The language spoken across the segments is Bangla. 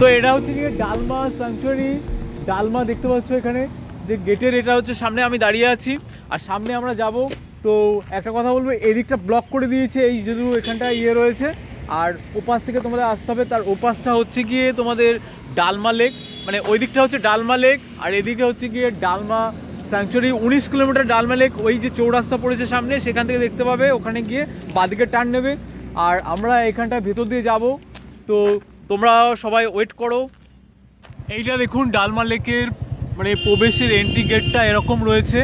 তো এটা হচ্ছে গিয়ে ডালমা স্যাংচুয়ারি। ডালমা দেখতে পাচ্ছ এখানে যে গেটের, এটা হচ্ছে সামনে আমি দাঁড়িয়ে আছি আর সামনে আমরা যাব। তো একটা কথা বলবো, এদিকটা ব্লক করে দিয়েছে, এই যদিও এখানটা রয়েছে, আর ওপাশ থেকে তোমাদের আসতে হবে। তার ওপাশটা হচ্ছে গিয়ে তোমাদের ডালমা লেক, মানে ওই দিকটা হচ্ছে ডালমা লেক আর এদিকে হচ্ছে গিয়ে dalma sanctuary. 19 kilometre dalma lake, ওই যে চৌরাস্তা পড়েছে সামনে সেখান থেকে দেখতে পাবে, ওখানে গিয়ে বাঁদিকে টার্ন নেবে আর আমরা এখানটা ভেতর দিয়ে যাব। তো তোমরা সবাই ওয়েট করো। এইটা দেখুন ডালমা লেকের মানে প্রবেশের এন্ট্রি গেটটা এরকম রয়েছে,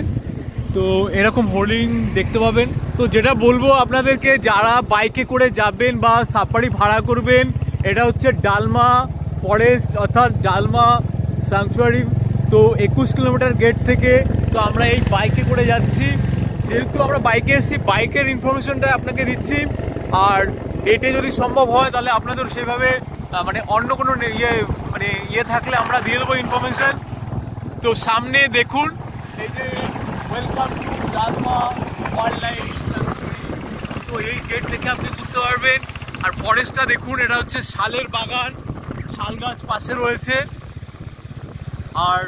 তো এরকম হোর্ডিং দেখতে পাবেন। তো যেটা বলবো আপনাদেরকে, যারা বাইকে করে যাবেন বা সাফারি ভাড়া করবেন, এটা হচ্ছে ডালমা ফরেস্ট অর্থাৎ ডালমা স্যাংচুয়ারি। তো 21 কিলোমিটার গেট থেকে তো আমরা এই বাইকে করে যাচ্ছি। যেহেতু আমরা বাইকে এসেছি, বাইকের ইনফরমেশনটা আপনাকে দিচ্ছি, আর ডেটে যদি সম্ভব হয় তাহলে আপনাদের সেভাবে মানে অন্য কোনো ইয়ে থাকলে আমরা দিয়ে দেবো ইনফরমেশন। তো সামনে দেখুন এই যে welcome to dalma wild life sanctuary. তো এই গেট দেখে আপনি বুঝতে পারবেন। আর ফরেস্টটা দেখুন, এটা হচ্ছে শালের বাগান, শাল গাছ পাশে রয়েছে। আর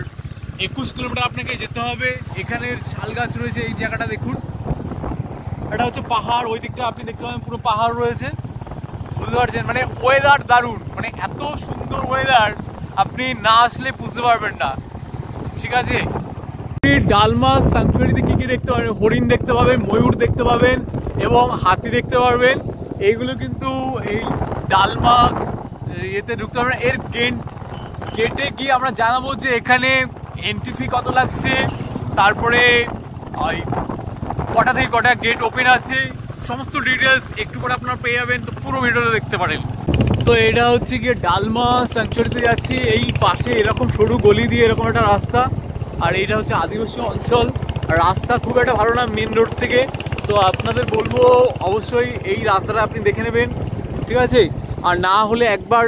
21 কিলোমিটার আপনাকে যেতে হবে, এখানের শাল গাছ রয়েছে। এই জায়গাটা দেখুন, এটা হচ্ছে পাহাড়, ওই দিকটা আপনি দেখতে পাবেন পুরো পাহাড় রয়েছে, বুঝতে পারছেন। মানে ওয়েদার দারুণ, মানে এত সুন্দর ওয়েদার আপনি না আসলে বুঝতে পারবেন না, ঠিক আছে। ডালমা স্যাংচুয়ারিতে কী কী দেখতে পাবেন, হরিণ দেখতে পাবেন, ময়ূর দেখতে পাবেন এবং হাতি দেখতে পারবেন। এইগুলো কিন্তু এই ডালমা ইয়েতে ঢুকতে পারবেন। এর গেটে গিয়ে আমরা জানাবো যে এখানে এন্ট্রি ফি কত লাগছে, তারপরে ওই কটা থেকে কটা গেট ওপেন আছে, সমস্ত ডিটেলস একটু করে আপনারা পেয়ে যাবেন। তো পুরো ভিডিওটা দেখতে পারেন। তো এটা হচ্ছে গিয়ে ডালমা স্যাংচুয়ারিতে যাচ্ছি, এই পাশে এরকম সরু গলি দিয়ে এরকম একটা রাস্তা, আর এইটা হচ্ছে আদিবাসী অঞ্চল। রাস্তা খুব একটা ভালো না মেন রোড থেকে, তো আপনাদের বলবো অবশ্যই এই রাস্তাটা আপনি দেখে নেবেন, ঠিক আছে। আর না হলে একবার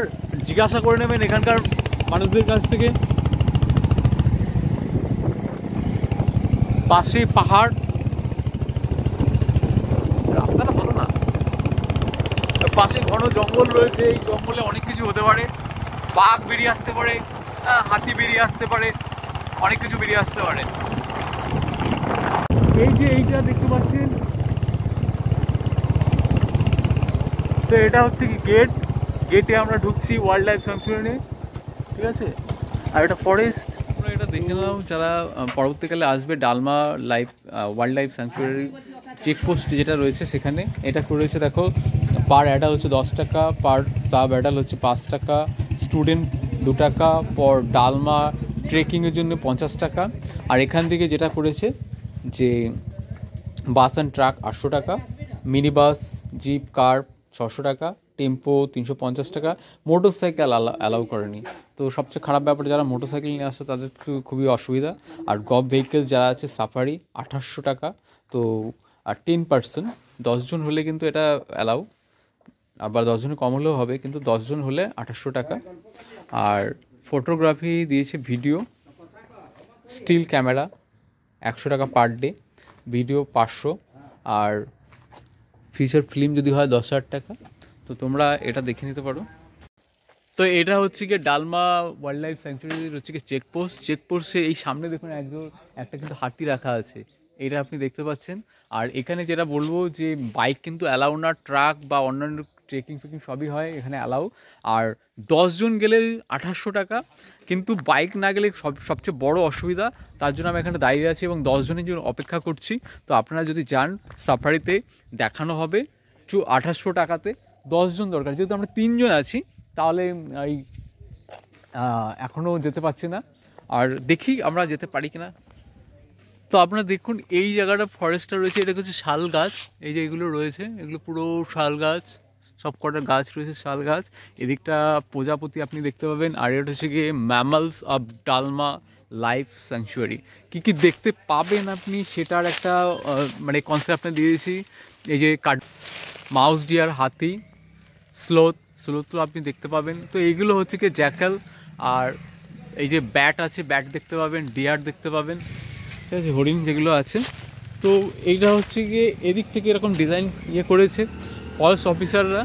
জিজ্ঞাসা করে নেবেন এখানকার মানুষদের কাছ থেকে। পাশে পাহাড়, রাস্তাটা ভালো না, পাশে ঘন জঙ্গল রয়েছে, এই জঙ্গলে অনেক কিছু হতে পারে, বাঘ বেরিয়ে আসতে পারে, হাতি বেরিয়ে আসতে পারে, অনেক কিছু বেরিয়ে আসতে পারে। এই যে এইটা দেখতে পাচ্ছেন, তো এটা হচ্ছে কি গেটে আমরা ঢুকছি ওয়াইল্ড লাইফ স্যাংচুয়ারি, ঠিক আছে। আর এটা ফরেস্ট, আমরা এটা দেখে নাও যারা পরবর্তীকালে আসবে dalma wild life sanctuary checkpost যেটা রয়েছে সেখানে। এটা রয়েছে দেখো, পার অ্যাডাল্ট হচ্ছে 10 টাকা, পার সাব অ্যাডাল্ট হচ্ছে 5 টাকা, স্টুডেন্ট 2 টাকা, পর ডালমা ট্রেকিংয়ের জন্য 50 টাকা। আর এখান থেকে যেটা করেছে যে বাস অ্যান্ড ট্রাক 800 টাকা, মিনি বাস, জিপ, কার 600 টাকা, টেম্পো 350 টাকা, মোটর সাইকেল অ্যালাউ করেনি। তো সবচেয়ে খারাপ ব্যাপার, যারা মোটর সাইকেল নিয়ে আসছে তাদের খুবই অসুবিধা। আর গভ ভেহিকেল যারা আছে সাফারি 2800 টাকা। তো আর 10%, 10 জন হলে কিন্তু এটা অ্যালাউ, আবার 10 জনের কম হলেও হবে, কিন্তু 10 জন হলে 2800 টাকা। আর ফটোগ্রাফি দিয়েছে ভিডিও, স্টিল ক্যামেরা 100 টাকা পার ডে, ভিডিও 500, আর ফিচার ফিল্ম যদি হয় 10,000 টাকা। তো তোমরা এটা দেখে নিতে পারো। তো এটা হচ্ছে গিয়ে ডালমা ওয়াইল্ড লাইফ স্যাংচুয়ারির হচ্ছে গিয়ে চেকপোস্টে এই সামনে দেখুন একটা কিন্তু হাতি রাখা আছে, এটা আপনি দেখতে পাচ্ছেন। আর এখানে যেটা বলবো যে বাইক কিন্তু অ্যালাউ না, ট্রাক বা অন্যান্য ট্রেকিং সবই হয় এখানে অ্যালাউ। আর 10 জন গেলে 2800 টাকা, কিন্তু বাইক না গেলে সবচেয়ে বড় অসুবিধা, তার জন্য আমি এখানে দাঁড়িয়ে আছি এবং 10 জনের জন্য অপেক্ষা করছি। তো আপনারা যদি যান সাফারিতে, দেখানো হবে 2800 টাকাতে। 10 জন দরকার, যেহেতু আমরা 3 জন আছি, তাহলে এই এখনও যেতে পারছি না, আর দেখি আমরা যেতে পারি কিনা। তো আপনারা দেখুন এই জায়গাটা ফরেস্টটা রয়েছে, এটা হচ্ছে শাল গাছ, এই যে এগুলো রয়েছে এগুলো পুরো শাল গাছ, সব কটা গাছ রয়েছে শাল গাছ। এদিকটা প্রজাপতি আপনি দেখতে পাবেন। আর এটা হচ্ছে গিয়ে mammals of Dalma life sanctuary. কী কী দেখতে পাবেন আপনি সেটার একটা মানে কনসেপ্ট আপনি দিয়েছি। এই যে মাউস ডিয়ার, হাতি, স্লোথ তো আপনি দেখতে পাবেন। তো এইগুলো হচ্ছে কি জ্যাকাল, আর এই যে ব্যাট আছে, ব্যাট দেখতে পাবেন, ডিয়ার দেখতে পাবেন, ঠিক আছে, হরিণ যেগুলো আছে। তো এইটা হচ্ছে গিয়ে এদিক থেকে এরকম ডিজাইন করেছে ফরেস্ট অফিসাররা।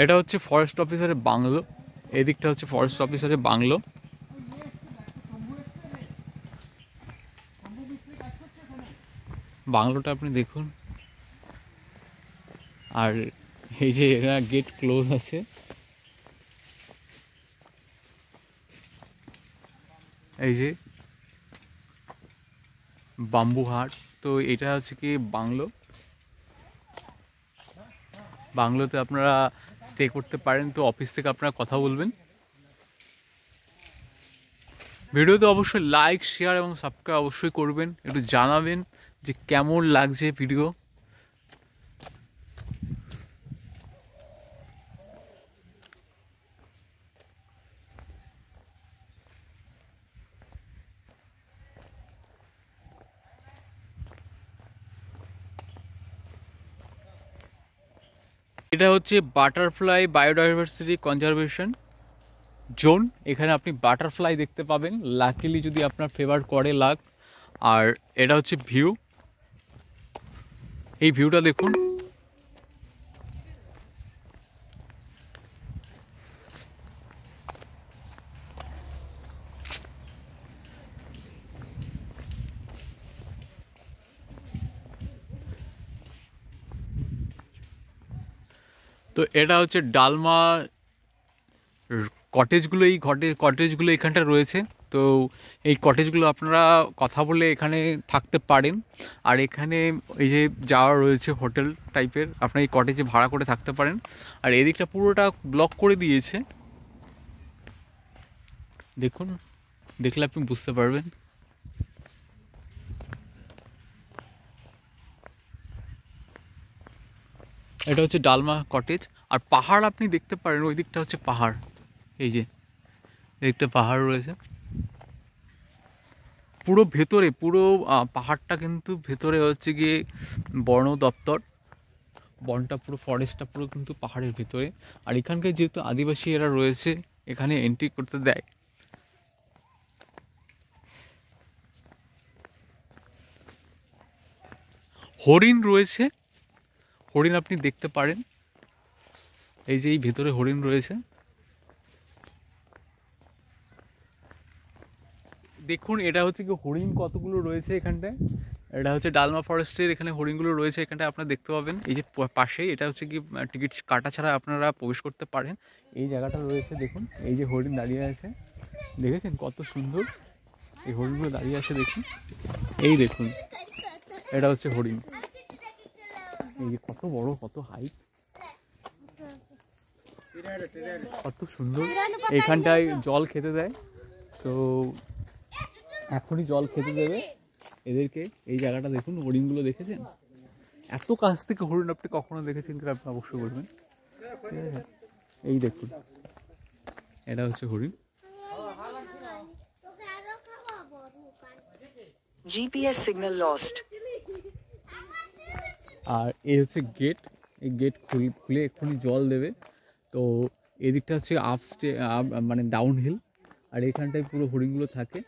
এটা হচ্ছে ফরেস্ট অফিসারের বাংলো, এদিকটা হচ্ছে ফরেস্ট অফিসারের বাংলো। বাংলোটা আপনি দেখুন, আর এই যে এরা গেট ক্লোজ আছে। এই যে বাম্বু হাট, তো এটা হচ্ছে কি বাংলো। বাংলোতে আপনারা স্টে করতে পারেন, তো অফিস থেকে আপনারা কথা বলবেন। ভিডিওতে অবশ্যই লাইক, শেয়ার এবং সাবস্ক্রাইব অবশ্যই করবেন, একটু জানাবেন যে কেমন লাগছে ভিডিও। এটা হচ্ছে বাটারফ্লাই বায়োডাইভার্সিটি কনজারভেশন জোন। এখানে আপনি বাটারফ্লাই দেখতে পাবেন, লাকিলি যদি আপনার ফেভার করে লাক। আর এটা হচ্ছে ভিউ, এই ভিউটা দেখুন। তো এটা হচ্ছে ডালমা কটেজগুলো, এই কটেজগুলো এখানটা রয়েছে। তো এই কটেজগুলো আপনারা কথা বলে এখানে থাকতে পারেন। আর এখানে এই যে যাওয়া রয়েছে হোটেল টাইপের, আপনারা এই কটেজে ভাড়া করে থাকতে পারেন। আর এদিকটা পুরোটা ব্লক করে দিয়েছে, দেখুন, দেখলে আপনি বুঝতে পারবেন। এটা হচ্ছে ডালমা কটেজ। আর পাহাড় আপনি দেখতে পারেন, ওই দিকটা হচ্ছে পাহাড়, এই যে একটা পাহাড় রয়েছে পুরো ভেতরে, পুরো পাহাড়টা কিন্তু ভেতরে হচ্ছে গিয়ে বন দপ্তর, বনটা পুরো ফরেস্টটা পুরো কিন্তু পাহাড়ের ভেতরে। আর এখানকার যেহেতু আদিবাসী এরা রয়েছে, এখানে এন্ট্রি করতে দেয়। হরিণ রয়েছে, হরিণ আপনি দেখতে পারেন, এই যে এই ভেতরে হরিণ রয়েছে দেখুন। এটা হচ্ছে কি হরিণ কতগুলো রয়েছে এখানটায়, এটা হচ্ছে ডালমা ফরেস্টের এখানে হরিণগুলো রয়েছে এখানটায় আপনারা দেখতে পাবেন। এই যে পাশেই এটা হচ্ছে কি টিকিট কাটা ছাড়া আপনারা প্রবেশ করতে পারেন। এই জায়গাটা রয়েছে দেখুন, এই যে হরিণ দাঁড়িয়ে আছে, দেখেছেন কত সুন্দর এই হরিণগুলো দাঁড়িয়ে আছে দেখুন। এই দেখুন, এটা হচ্ছে হরিণ, এই যে কত বড়, কত হাইট, কত সুন্দর। এইখানটায় জল খেতে দেয়, তো এখনই জল খেতে দেবে এদেরকে। এই জায়গাটা দেখুন, হরিণগুলো দেখেছেন, এত কাছ থেকে হরিণ আপনি কখনো দেখেছেন কিনা আপনি অবশ্যই বলবেন। ঠিক আছে, এই দেখুন, এটা হচ্ছে হরিণ। GPS signal lost. আর এই হচ্ছে গেট, এই গেট খুলে এক্ষুনি জল দেবে। তো এদিকটা হচ্ছে মানে ডাউন হিল, আর এখানটায় পুরো হরিণগুলো থাকে।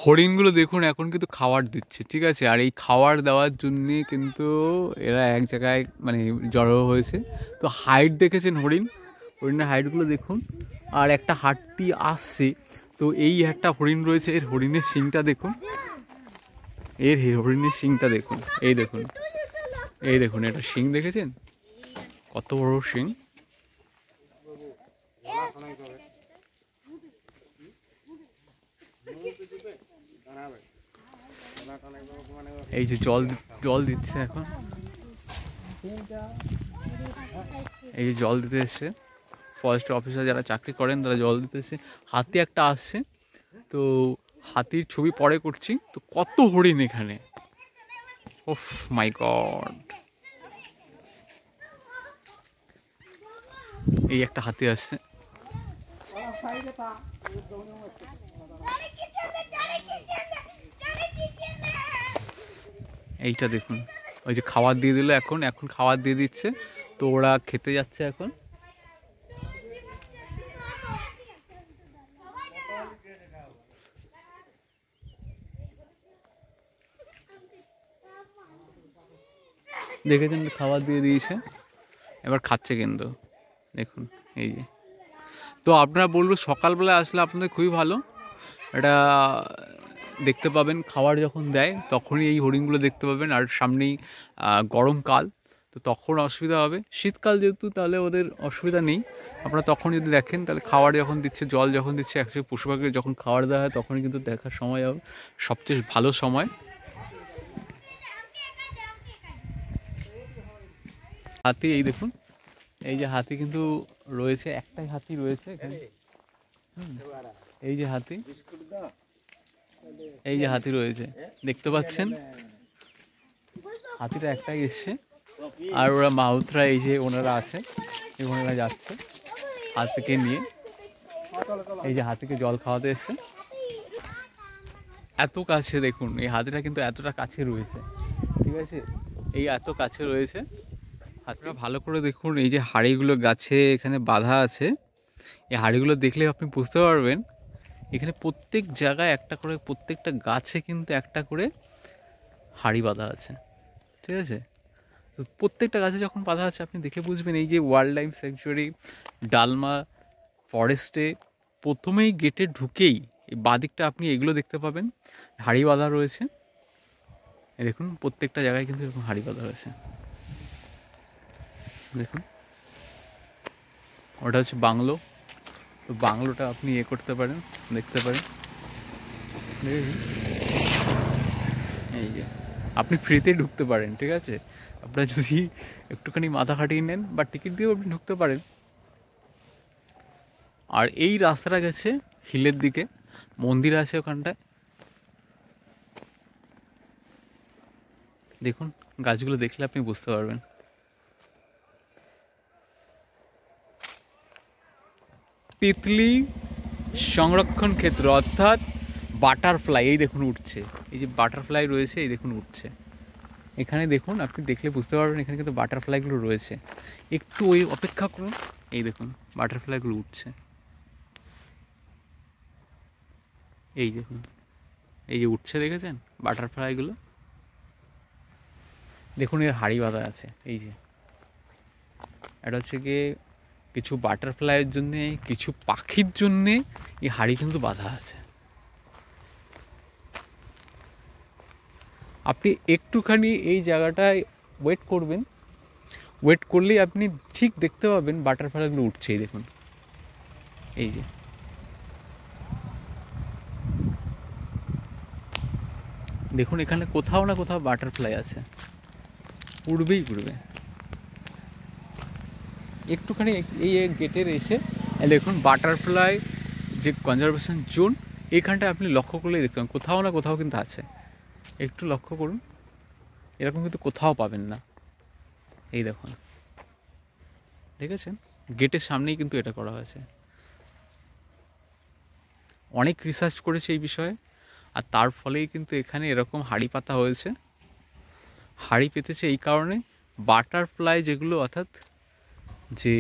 হরিণগুলো দেখুন এখন কিন্তু খাবার দিচ্ছে, ঠিক আছে। আর এই খাবার দেওয়ার জন্যে কিন্তু এরা এক জায়গায় মানে জড়ো হয়েছে। তো হাইট দেখেছেন হরিণের হাইটগুলো দেখুন। আর একটা হাতি আসছে, তো এই একটা হরিণ রয়েছে, এর হরিণের শিংটা দেখুন, এর হরিণের শিংটা দেখুন, এই দেখুন, এই দেখুন, এটা শিং দেখেছেন কত বড় শিং। এই যে জল দিচ্ছে এখন, এই যে জল দিতে এসছে ফরেস্ট অফিসার যারা চাকরি করেন তারা জল দিতে এসছে। হাতি একটা আসছে, তো হাতির ছবি পরে করছি। তো কত হরিণ এখানে, ওফ মাই গড। এই একটা হাতি আসছে, এইটা দেখুন। ওই যে খাবার দিয়ে দিল, এখন খাবার দিয়ে দিচ্ছে, তো ওরা খেতে যাচ্ছে এখন। দেখেছেন খাবার দিয়ে দিয়েছে, এবার খাচ্ছে কিন্তু দেখুন এই যে। তো আপনারা বলবো সকালবেলা আসলে আপনাদের খুবই ভালো, এটা দেখতে পাবেন। খাবার যখন দেয় তখনই এই হরিণগুলো দেখতে পাবেন। আর সামনেই গরমকাল, তো তখন অসুবিধা হবে। শীতকাল যেহেতু তাহলে ওদের অসুবিধা নেই। আপনারা তখন যদি দেখেন তাহলে খাবার যখন দিচ্ছে, জল যখন দিচ্ছে, অ্যাকচুয়ালি পশু পাখিকে যখন খাবার দেওয়া হয় তখনই কিন্তু দেখার সময় হবে সবচেয়ে ভালো সময়। হাতি এই দেখুন, এই যে হাতি কিন্তু রয়েছে, একটাই হাতি রয়েছে এখানে। এই যে হাতি, এই যে হাতি রয়েছে দেখতে পাচ্ছেন, হাতিটা একটাই এসছে। আর ওরা মাহুতরা এই যে ওনারা আছে, এই ওনারা যাচ্ছে হাতিকে নিয়ে। এই যে হাতিকে জল খাওয়াতে এসছে এত কাছে, দেখুন এই হাতিটা কিন্তু এতটা কাছে রয়েছে, ঠিক আছে, এই এত কাছে রয়েছে। হাতিটা ভালো করে দেখুন, এই যে হাড়িগুলো গাছে এখানে বাঁধা আছে, এই হাড়িগুলো দেখলে আপনি বুঝতে পারবেন এখানে প্রত্যেক জায়গায় একটা করে, প্রত্যেকটা গাছে কিন্তু একটা করে হাড়ি বাঁধা আছে, ঠিক আছে। তো প্রত্যেকটা গাছে যখন বাঁধা আছে আপনি দেখে বুঝবেন। এই যে ওয়াইল্ড লাইফ স্যাংচুয়ারি ডালমা ফরেস্টে প্রথমেই গেটে ঢুকেই এই বাদিকটা আপনি এগুলো দেখতে পাবেন, হাড়ি বাঁধা রয়েছে। এই দেখুন প্রত্যেকটা জায়গায় কিন্তু এরকম হাড়ি বাঁধা রয়েছে, দেখুন। ওটা হচ্ছে বাংলো, তো বাংলোটা আপনি করতে পারেন, দেখতে পারেন। এই যে আপনি ফ্রিতে ঢুকতে পারেন, ঠিক আছে। আপনার যদি একটুখানি মাথা খাটিয়ে নেন বা টিকিট দিয়েও আপনি ঢুকতে পারেন। আর এই রাস্তাটা গেছে হিলের দিকে, মন্দির আছে ওখানটায়, দেখুন গাছগুলো দেখলে আপনি বুঝতে পারবেন। তিতলি সংরক্ষণ ক্ষেত্র অর্থাৎ বাটারফ্লাই, এই দেখুন উঠছে, এই যে বাটারফ্লাই রয়েছে, এই দেখুন উঠছে এখানে। দেখুন আপনি দেখলে বুঝতে পারবেন এখানে কিন্তু বাটারফ্লাইগুলো রয়েছে। একটু ওই অপেক্ষা করুন, এই দেখুন বাটারফ্লাইগুলো উঠছে, এই দেখুন এই যে উঠছে, দেখেছেন বাটারফ্লাইগুলো। দেখুন এর হাড়ি বাঁধা আছে, এই যে এটা হচ্ছে গিয়ে কিছু বাটারফ্লাইয়ের জন্যে, কিছু পাখির জন্যে এই হাড়ি কিন্তু বাঁধা আছে। আপনি একটুখানি এই জায়গাটায় ওয়েট করবেন, ওয়েট করলেই আপনি ঠিক দেখতে পাবেন বাটারফ্লাইগুলো উঠছে, এই দেখুন এই যে। দেখুন এখানে কোথাও না কোথাও বাটারফ্লাই আছে, উড়বেই উড়বে। একটুখানি এই গেটের এসে দেখুন বাটারফ্লাই যে কনজারভেশন জোন, এইখানটা আপনি লক্ষ্য করলেই দেখতে পাবেন কোথাও না কোথাও কিন্তু আছে। একটু লক্ষ্য করুন, এরকম কিন্তু কোথাও পাবেন না। এই দেখুন, দেখেছেন গেটের সামনেই কিন্তু এটা করা হয়েছে। অনেক রিসার্চ করেছে এই বিষয়ে, আর তার ফলেই কিন্তু এখানে এরকম হাড়ি পাতা হয়েছে। হাড়ি পেতেছে এই কারণে, বাটারফ্লাই যেগুলো অর্থাৎ যে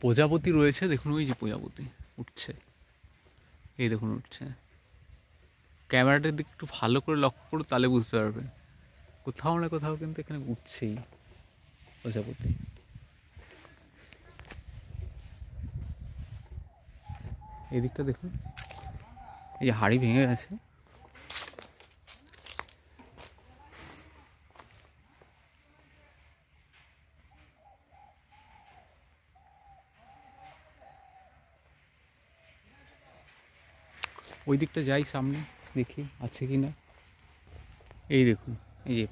প্রজাপতি রয়েছে, দেখুন ওই যে প্রজাপতি উঠছে, এই দেখুন উঠছে। ক্যামেরাটার দিকে একটু ভালো করে লক্ষ্য করুন, তাহলে বুঝতে পারবেন কোথাও না কোথাও কিন্তু এখানে উঠছেই প্রজাপতি। এদিকটা দেখুন, এই যে হাড়ি ভেঙে গেছে, ওই দিকটা যাই সামনে দেখি আছে কি না। এই দেখুন এই যে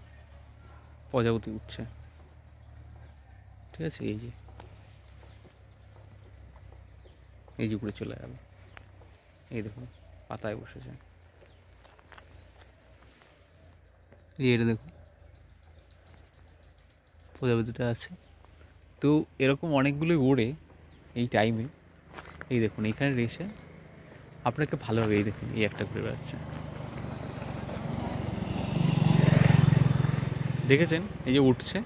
প্রজাপতি উঠছে, ঠিক আছে, এই যে এই যে উপরে চলে যাবে, এই দেখুন পাতায় বসেছে, এই এটা দেখুন প্রজাপতিটা আছে। তো এরকম অনেকগুলোই ওড়ে এই টাইমে, এই দেখুন এইখানে রয়েছে আপনাকে ভালোভাবে, এই দেখুন এই একটা ঘুরে বেড়াচ্ছে, দেখেছেন এই যে উঠছে,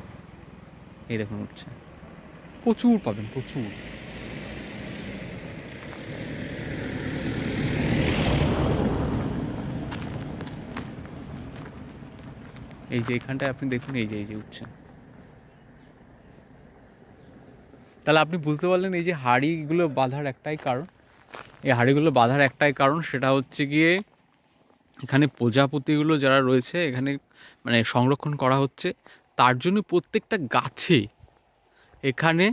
এই দেখুন উঠছে, প্রচুর পাবেন প্রচুর। এই যে এখানটায় আপনি দেখুন, এই যে উঠছে, তাহলে আপনি বুঝতে পারলেন এই যে হাঁড়িগুলো বাঁধার একটাই কারণ, এই হাঁড়িগুলো বাঁধার একটাই কারণ, সেটা হচ্ছে গিয়ে এখানে প্রজাপতিগুলো যারা রয়েছে এখানে মানে সংরক্ষণ করা হচ্ছে, তার জন্য প্রত্যেকটা গাছে এখানে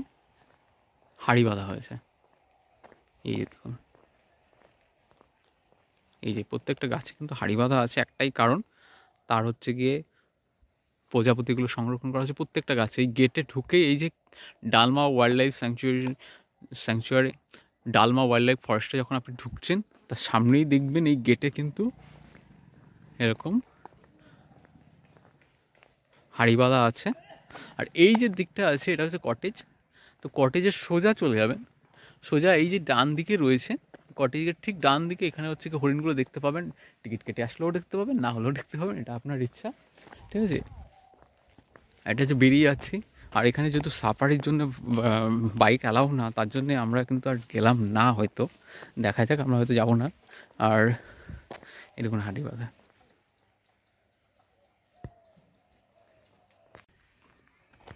হাঁড়ি বাঁধা হয়েছে। এই দেখুন, এই যে প্রত্যেকটা গাছে কিন্তু হাঁড়ি বাঁধা আছে, একটাই কারণ, তার হচ্ছে গিয়ে প্রজাপতিগুলো সংরক্ষণ করা হচ্ছে প্রত্যেকটা গাছে। এই গেটে ঢুকে এই যে dalma wild life sanctuary dalma wild life ফরেস্টে যখন আপনি ঢুকছেন, তার সামনেই দেখবেন এই গেটে কিন্তু এরকম হাঁড়ি বাঁধা আছে। আর এই যে দিকটা আছে এটা হচ্ছে কটেজ। তো কটেজের সোজা চলে যাবেন, সোজা এই যে ডান দিকে রয়েছে কটেজের ঠিক ডান দিকে, এখানে হচ্ছে কি হরিণগুলো দেখতে পাবেন, টিকিট কেটে আসলেও দেখতে পাবেন, না হলেও দেখতে পাবেন, এটা আপনার ইচ্ছা, ঠিক আছে। এটা হচ্ছে বেরিয়ে যাচ্ছি। আর এখানে যেহেতু সাফারির জন্য বাইক অ্যালাউ না, তার জন্যে আমরা কিন্তু আর গেলাম না, হয়তো দেখা যাক, আমরা হয়তো যাবো না। আর এই দেখুন হাঁড়ি বাঁধা।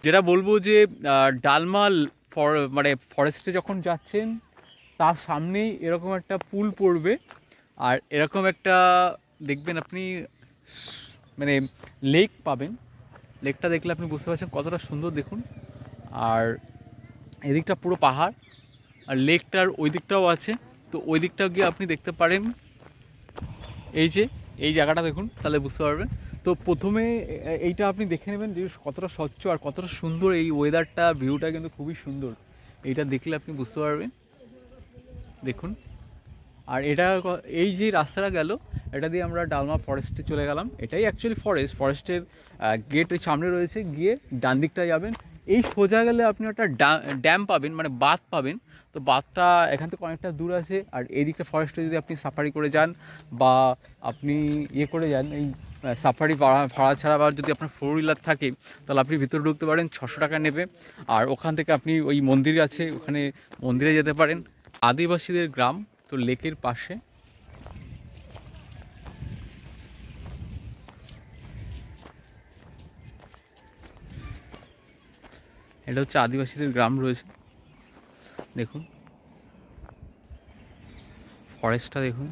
যেটা বলবো যে ডালমাল মানে ফরেস্টে যখন যাচ্ছেন তার সামনেই এরকম একটা পুল পড়বে, আর এরকম একটা দেখবেন আপনি মানে লেক পাবেন। লেকটা দেখলে আপনি বুঝতে পারছেন কতটা সুন্দর, দেখুন। আর এদিকটা পুরো পাহাড়, আর লেকটার ওই দিকটাও আছে, তো ওই দিকটাও গিয়ে আপনি দেখতে পারেন। এই যে এই জায়গাটা দেখুন, তাহলে বুঝতে পারবেন। তো প্রথমে এইটা আপনি দেখে নেবেন যে কতটা স্বচ্ছ আর কতটা সুন্দর এই ওয়েদারটা, ভিউটা কিন্তু খুবই সুন্দর, এইটা দেখলে আপনি বুঝতে পারবেন, দেখুন। আর এটা এই যে রাস্তাটা গেল, এটা দিয়ে আমরা ডালমা ফরেস্টে চলে গেলাম। এটাই অ্যাকচুয়ালি ফরেস্টের গেট ওই সামনে রয়েছে, গিয়ে ডান দিকটা যাবেন, এই সোজা গেলে আপনি একটা ড্যাম পাবেন, মানে বাঁধ পাবেন। তো বাঁধটা এখান থেকে অনেকটা দূর আছে। আর এই দিকটা ফরেস্টে যদি আপনি সাফারি করে যান বা আপনি ইয়ে করে যান, এই সাফারি ভাড়া ছাড়া, বা যদি আপনার 4 হুইলার থাকে তাহলে আপনি ভিতরে ঢুকতে পারেন, 600 টাকা নেবে। আর ওখান থেকে আপনি ওই মন্দির আছে, ওখানে মন্দিরে যেতে পারেন। আদিবাসীদের গ্রাম, তো লেকের পাশে। এটা হচ্ছে আদিবাসীদের গ্রাম রয়েছে, দেখুন ফরেস্টটা দেখুন।